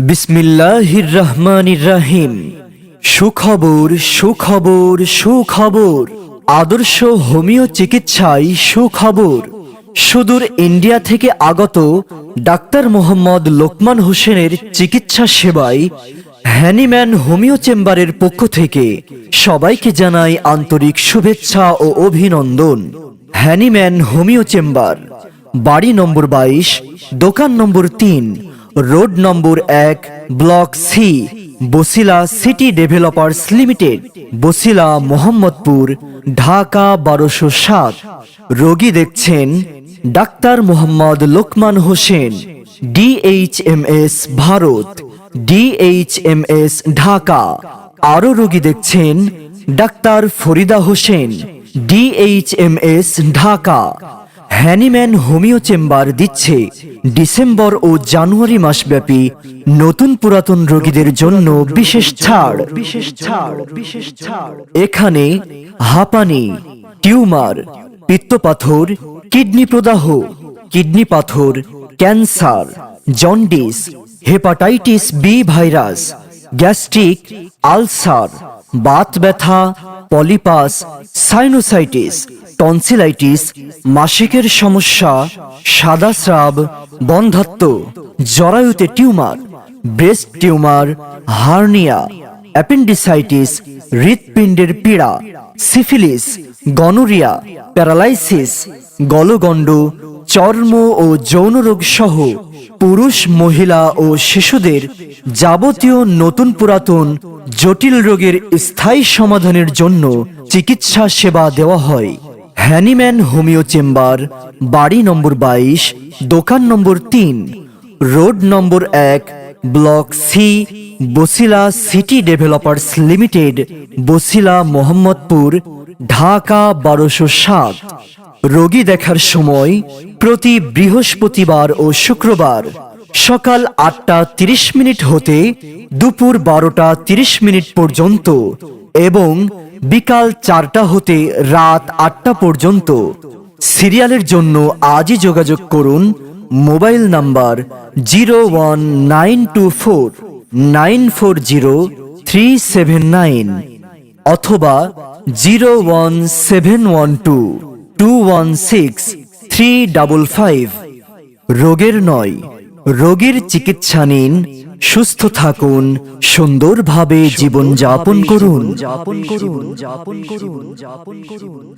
বিসমিল্লাহির রহমানির রহিম। সুখবর সুখবর সুখবর। আদর্শ হোমিও চিকিৎসায় সুখবর। সুদূর ইন্ডিয়া থেকে আগত ডাক্তার মোহাম্মদ লোকমান হোসেনের চিকিৎসা সেবায় হ্যানিম্যান হোমিও চেম্বারের পক্ষ থেকে সবাইকে জানাই আন্তরিক শুভেচ্ছা ও অভিনন্দন। হ্যানিম্যান হোমিও চেম্বার, বাড়ি নম্বর 22, দোকান নম্বর 3, রোড নম্বর 1, block C, Basila city developers limited, Basila, Mohammadpur, Dhaka 1207। রোগী দেখছেন ডাক্তার মোহাম্মদ লোকমান হোসেন, DHMS ভারত, DHMS ঢাকা। আরও রোগী দেখছেন ডাক্তার Farida Hossain, DHMS Dhaka. Hahnemann homeo chamber দিচ্ছে ডিসেম্বর ও জানুয়ারি মাসব্যাপী নতুন পুরাতন রোগীদের জন্য বিশেষ ছাড়। এখানে হাঁপানি, টিউমার, পিত্তপাথর, কিডনি প্রদাহ, কিডনি পাথর, cancer, jaundice, hepatitis B virus, gastric ulcer, বাত ব্যথা, পলিপাস, সাইনোসাইটিস, টনসিলাইটিস, মাসিকের সমস্যা, সাদা স্রাব, বন্ধ্যাত্ব, জরায়ুতে tumour, breast tumour, hernia, appendicitis, হৃৎপিণ্ডের পীড়া, সিফিলিস, গনোরিয়া, প্যারালাইসিস, গলগণ্ড, চর্ম ও যৌন রোগ সহ পুরুষ, মহিলা ও শিশুদের যাবতীয় নতুন পুরাতন জটিল রোগের স্থায়ী সমাধানের জন্য চিকিৎসা সেবা দেওয়া হয়। হ্যানিম্যান হোমিও চেম্বার, বাড়ি নম্বর 22, দোকান নম্বর 3, রোড নম্বর 1, block C, Basila city developers limited, Basila, Mohammadpur, Dhaka 1207। রোগী দেখার সময় প্রতি বৃহস্পতিবার ও শুক্রবার সকাল 8:30 হতে দুপুর 12:30 পর্যন্ত এবং বিকাল 4টা হতে রাত 8টা পর্যন্ত। সিরিয়ালের জন্য আজই যোগাযোগ করুন মোবাইল নাম্বার 01924940379 অথবা 01712216355। রোগের নয়, রোগীর চিকিৎসা নিন, সুস্থ থাকুন, সুন্দরভাবে জীবন যাপন করুন।